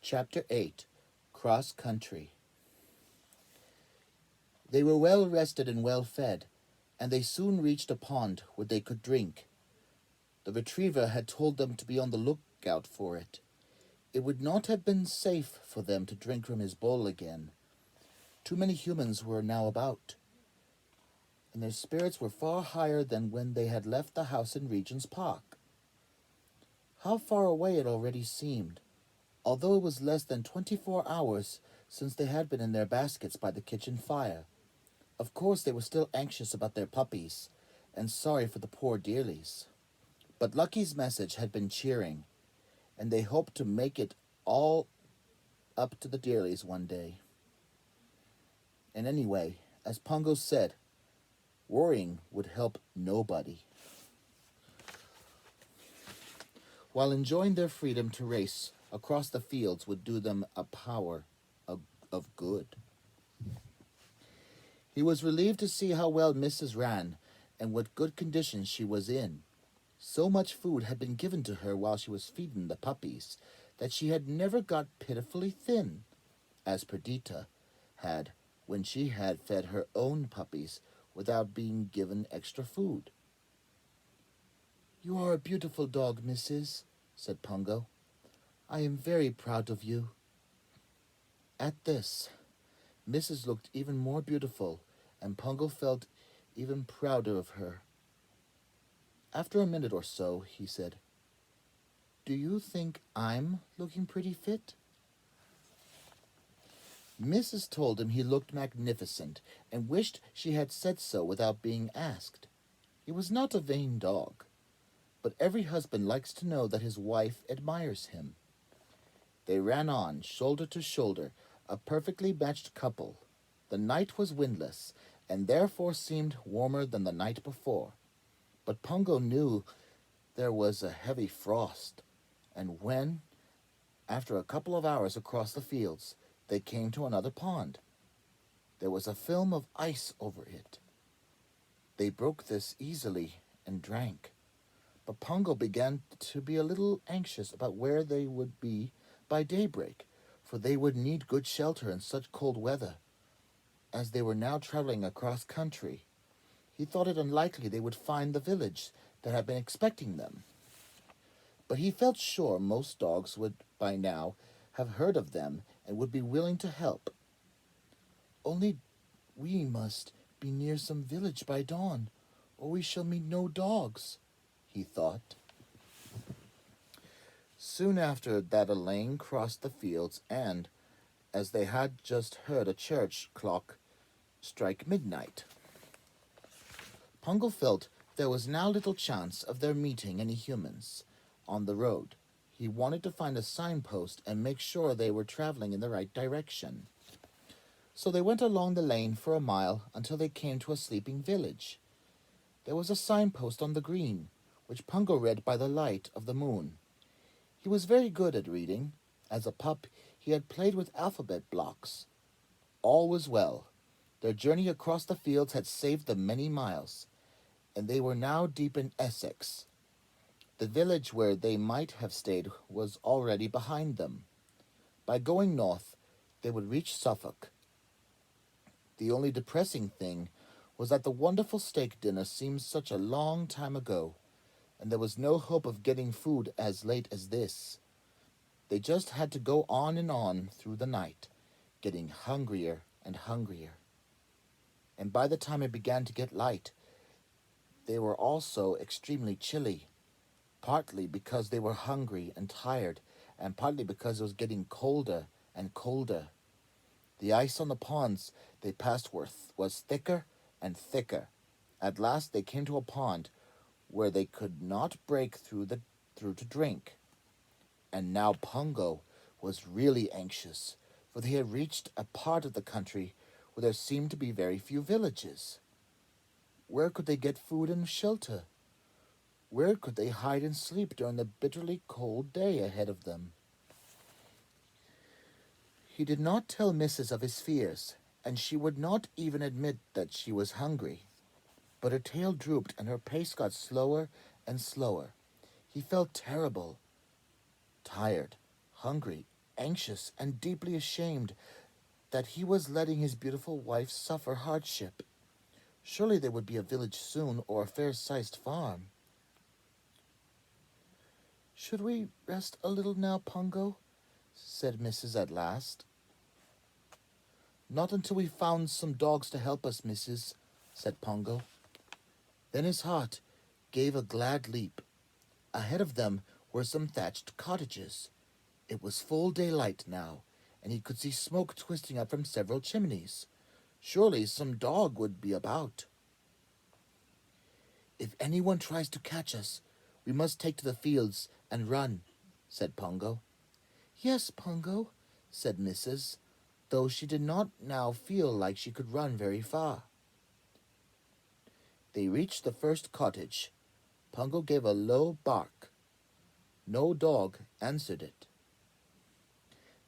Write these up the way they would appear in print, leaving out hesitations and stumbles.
Chapter 8 Cross Country. They were well rested and well fed, and they soon reached a pond where they could drink. The retriever had told them to be on the lookout for it. It would not have been safe for them to drink from his bowl again. Too many humans were now about, and their spirits were far higher than when they had left the house in Regent's Park. How far away it already seemed, although it was less than 24 hours since they had been in their baskets by the kitchen fire. Of course they were still anxious about their puppies, and sorry for the poor dearlies. But Lucky's message had been cheering, and they hoped to make it all up to the dearlies one day. And anyway, as Pongo said, worrying would help nobody. While enjoying their freedom to race across the fields would do them a power of good. He was relieved to see how well Mrs. ran and what good condition she was in. So much food had been given to her while she was feeding the puppies that she had never got pitifully thin, as Perdita had when she had fed her own puppies without being given extra food. "You are a beautiful dog, Mrs.," said Pongo. "I am very proud of you." At this, Mrs. looked even more beautiful, and Pongo felt even prouder of her. After a minute or so, he said, "Do you think I'm looking pretty fit?" Mrs. told him he looked magnificent, and wished she had said so without being asked. He was not a vain dog, but every husband likes to know that his wife admires him. They ran on, shoulder to shoulder, a perfectly matched couple. The night was windless, and therefore seemed warmer than the night before. But Pongo knew there was a heavy frost, and when, after a couple of hours across the fields, they came to another pond, there was a film of ice over it. They broke this easily and drank, but Pongo began to be a little anxious about where they would be by daybreak, for they would need good shelter in such cold weather, as they were now traveling across country. He thought it unlikely they would find the village that had been expecting them. But he felt sure most dogs would by now have heard of them and would be willing to help. "Only we must be near some village by dawn, or we shall meet no dogs," he thought. Soon after that a lane crossed the fields, and, as they had just heard a church clock strike midnight, Pongo felt there was now little chance of their meeting any humans on the road. He wanted to find a signpost and make sure they were traveling in the right direction. So they went along the lane for a mile until they came to a sleeping village. There was a signpost on the green, which Pongo read by the light of the moon. He was very good at reading. As a pup, he had played with alphabet blocks. All was well. Their journey across the fields had saved them many miles, and they were now deep in Essex. The village where they might have stayed was already behind them. By going north, they would reach Suffolk. The only depressing thing was that the wonderful steak dinner seemed such a long time ago, and there was no hope of getting food as late as this. They just had to go on and on through the night, getting hungrier and hungrier. And by the time it began to get light, they were also extremely chilly, partly because they were hungry and tired, and partly because it was getting colder and colder. The ice on the ponds they passed was thicker and thicker. At last they came to a pond where they could not break through to drink. And now Pongo was really anxious, for they had reached a part of the country where there seemed to be very few villages. Where could they get food and shelter? Where could they hide and sleep during the bitterly cold day ahead of them? He did not tell Mrs. of his fears, and she would not even admit that she was hungry. But her tail drooped and her pace got slower and slower. He felt terrible, tired, hungry, anxious and deeply ashamed that he was letting his beautiful wife suffer hardship. Surely there would be a village soon, or a fair-sized farm. "Should we rest a little now, Pongo?" said Mrs. at last. "Not until we found some dogs to help us, Mrs.," said Pongo. Then his heart gave a glad leap. Ahead of them were some thatched cottages. It was full daylight now, and he could see smoke twisting up from several chimneys. Surely some dog would be about. "If anyone tries to catch us, we must take to the fields and run," said Pongo. "Yes, Pongo," said Mrs., though she did not now feel like she could run very far. They reached the first cottage. Pongo gave a low bark. No dog answered it.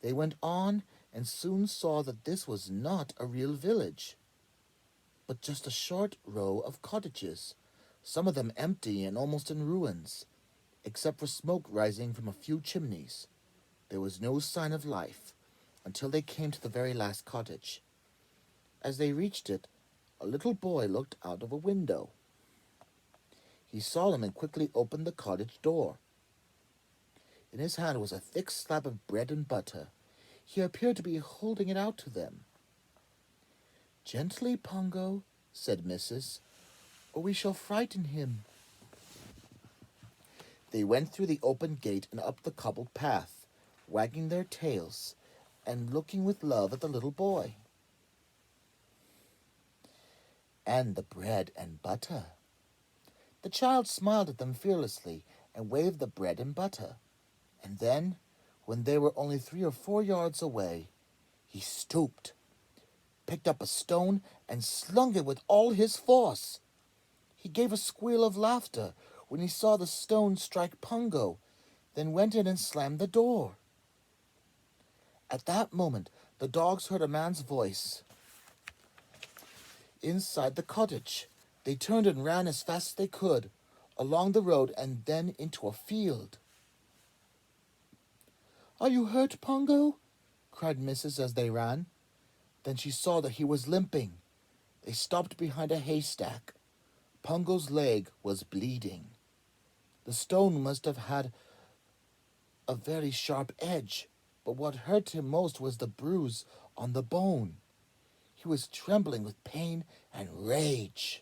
They went on and soon saw that this was not a real village, but just a short row of cottages, some of them empty and almost in ruins. Except for smoke rising from a few chimneys, there was no sign of life until they came to the very last cottage. As they reached it, a little boy looked out of a window. He saw them and quickly opened the cottage door. In his hand was a thick slab of bread and butter. He appeared to be holding it out to them. "Gently, Pongo," said Mrs., "or we shall frighten him." They went through the open gate and up the cobbled path, wagging their tails and looking with love at the little boy. "And the bread and butter." The child smiled at them fearlessly and waved the bread and butter. And then, when they were only 3 or 4 yards away, he stooped, picked up a stone, and slung it with all his force. He gave a squeal of laughter when he saw the stone strike Pongo, then went in and slammed the door. At that moment, the dogs heard a man's voice inside the cottage. They turned and ran as fast as they could, along the road and then into a field. "Are you hurt, Pongo?" cried Mrs. as they ran. Then she saw that he was limping. They stopped behind a haystack. Pongo's leg was bleeding. The stone must have had a very sharp edge, but what hurt him most was the bruise on the bone. He was trembling with pain and rage.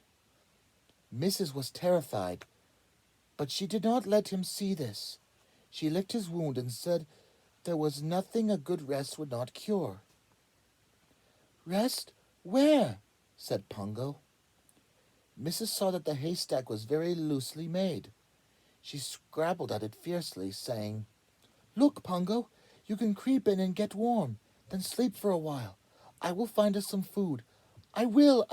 Mrs. was terrified, but she did not let him see this. She licked his wound and said there was nothing a good rest would not cure. "Rest? Where?" said Pongo. Mrs. saw that the haystack was very loosely made. She scrabbled at it fiercely, saying, "Look, Pongo, you can creep in and get warm, then sleep for a while. I will find us some food. I will.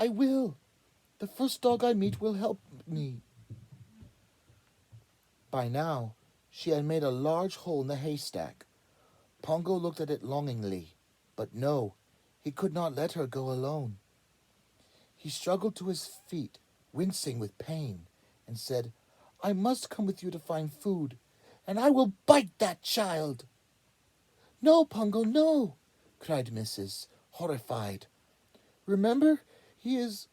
The first dog I meet will help me." By now, she had made a large hole in the haystack. Pongo looked at it longingly, but no, he could not let her go alone. He struggled to his feet, wincing with pain, and said, "I must come with you to find food, and I will bite that child." "No, Pongo, no," cried Mrs., horrified. "Remember, he is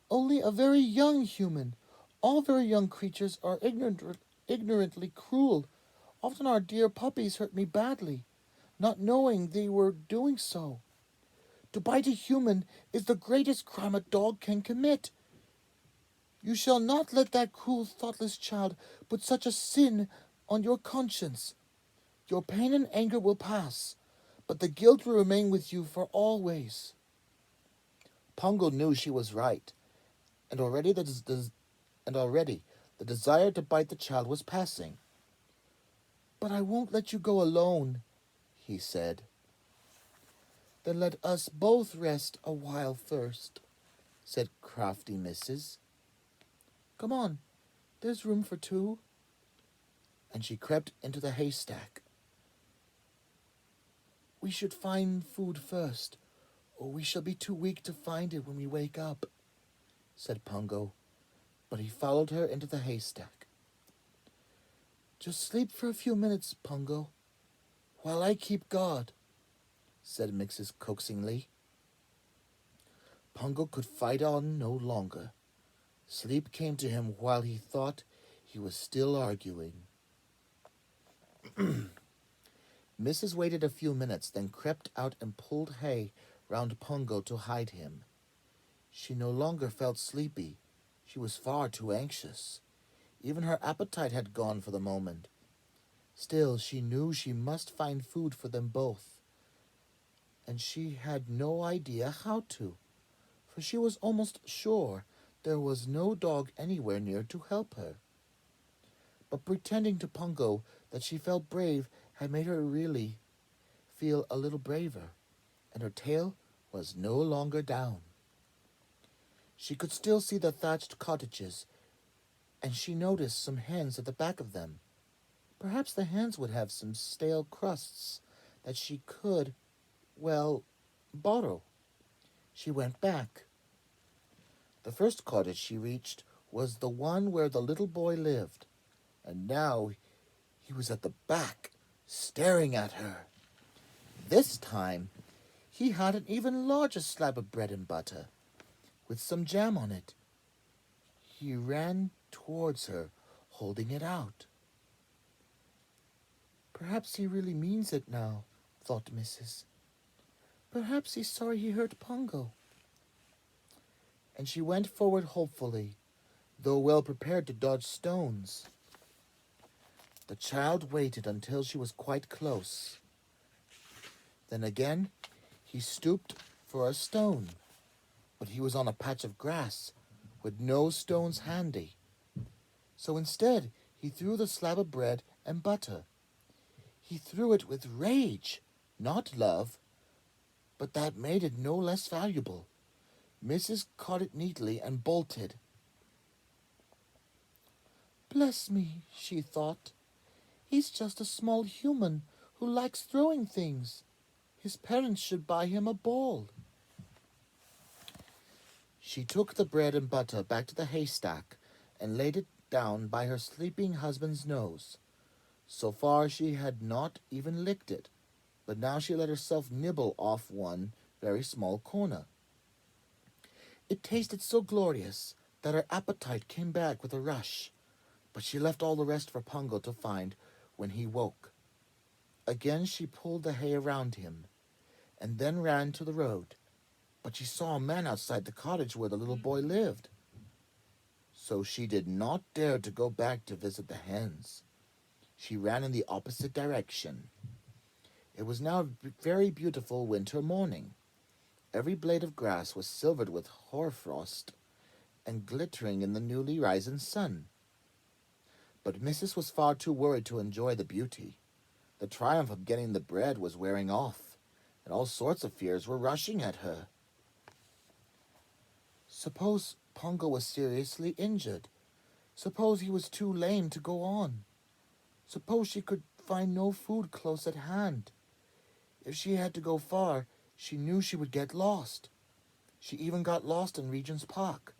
only a very young human. All very young creatures are ignorantly cruel. Often our dear puppies hurt me badly, not knowing they were doing so. To bite a human is the greatest crime a dog can commit. You shall not let that cruel, thoughtless child put such a sin on your conscience. Your pain and anger will pass, but the guilt will remain with you for always." Pongo knew she was right, and already the desire to bite the child was passing. "But I won't let you go alone," he said. "Then let us both rest a while first," said crafty Mrs. "Come on, there's room for 2. And she crept into the haystack. "We should find food first, or we shall be too weak to find it when we wake up," said Pongo, but he followed her into the haystack. "Just sleep for a few minutes, Pongo." while I keep guard," said Mrs. coaxingly. Pungo could fight on no longer. Sleep came to him while he thought he was still arguing. Mrs. waited a few minutes, then crept out and pulled hay round Pungo to hide him. She no longer felt sleepy. She was far too anxious. Even her appetite had gone for the moment. Still, she knew she must find food for them both, and she had no idea how to, for she was almost sure there was no dog anywhere near to help her. But pretending to Pungo that she felt brave had made her really feel a little braver, and her tail was no longer down. She could still see the thatched cottages, and she noticed some hens at the back of them. Perhaps the hens would have some stale crusts that she could, well, borrow. She went back. The first cottage she reached was the one where the little boy lived, and now he was at the back, staring at her. This time, he had an even larger slab of bread and butter, with some jam on it. He ran towards her, holding it out. Perhaps he really means it now, thought Mrs. Perhaps he's sorry he hurt Pungo. And she went forward hopefully, though well prepared to dodge stones. The child waited until she was quite close. Then again he stooped for a stone, but he was on a patch of grass with no stones handy. So instead he threw the slab of bread and butter. He threw it with rage, not love, but that made it no less valuable. Mrs. caught it neatly and bolted. Bless me, she thought. He's just a small human who likes throwing things. His parents should buy him a ball. She took the bread and butter back to the haystack and laid it down by her sleeping husband's nose. So far she had not even licked it, but now she let herself nibble off one very small corner. It tasted so glorious that her appetite came back with a rush, but she left all the rest for Pungo to find when he woke. Again she pulled the hay around him, and then ran to the road, but she saw a man outside the cottage where the little boy lived. So she did not dare to go back to visit the hens. She ran in the opposite direction. It was now a very beautiful winter morning. Every blade of grass was silvered with hoarfrost and glittering in the newly risen sun. But Mrs. was far too worried to enjoy the beauty. The triumph of getting the bread was wearing off, and all sorts of fears were rushing at her. Suppose Pungo was seriously injured. Suppose he was too lame to go on. Suppose she could find no food close at hand. If she had to go far, she knew she would get lost. She even got lost in Regent's Park,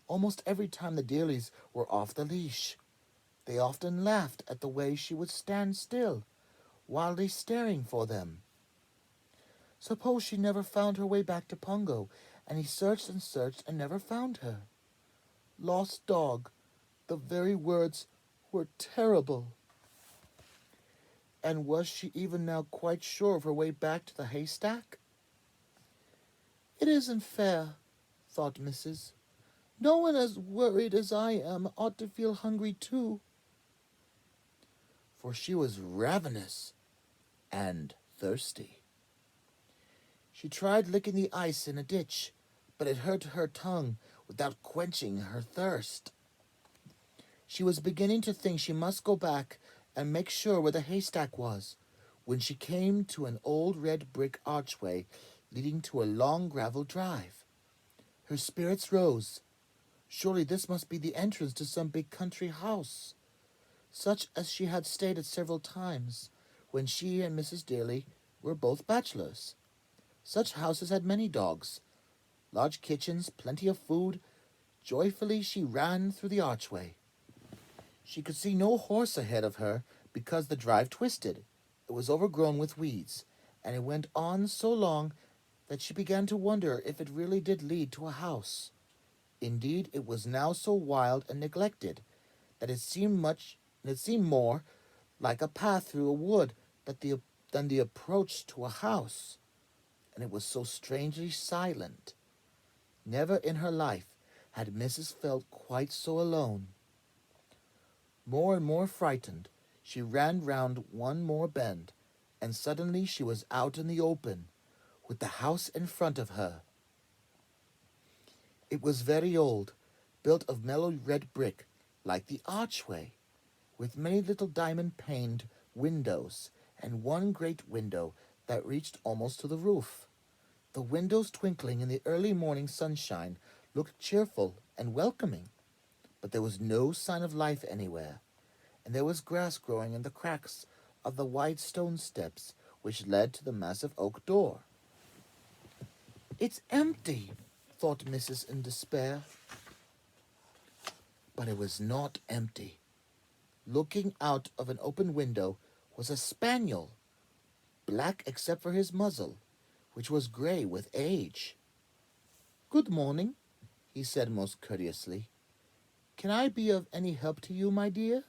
almost every time the dearlies were off the leash. They often laughed at the way she would stand still, wildly staring for them. Suppose she never found her way back to Pungo, and he searched and never found her. Lost dog, the very words were terrible. And was she even now quite sure of her way back to the haystack? It isn't fair, thought Mrs. No one as worried as I am ought to feel hungry too. For she was ravenous and thirsty. She tried licking the ice in a ditch, but it hurt her tongue without quenching her thirst. She was beginning to think she must go back and make sure where the haystack was, when she came to an old red brick archway leading to a long gravel drive. Her spirits rose. Surely this must be the entrance to some big country house, such as she had stayed at several times when she and Mrs. Dearly were both bachelors. Such houses had many dogs, large kitchens, plenty of food. Joyfully she ran through the archway. She could see no horse ahead of her because the drive twisted. It was overgrown with weeds, and it went on so long that she began to wonder if it really did lead to a house. Indeed, it was now so wild and neglected that it seemed more like a path through a wood than the approach to a house, and it was so strangely silent. Never in her life had Mrs. felt quite so alone. More and more frightened, she ran round one more bend, and suddenly she was out in the open, with the house in front of her. It was very old, built of mellow red brick, like the archway, with many little diamond-paned windows, and one great window that reached almost to the roof. The windows, twinkling in the early morning sunshine, looked cheerful and welcoming, but there was no sign of life anywhere, and there was grass growing in the cracks of the wide stone steps which led to the massive oak door. "It's empty," thought Mrs. in despair. But it was not empty. Looking out of an open window was a spaniel, black except for his muzzle, which was gray with age. "Good morning," he said most courteously. "Can I be of any help to you, my dear?"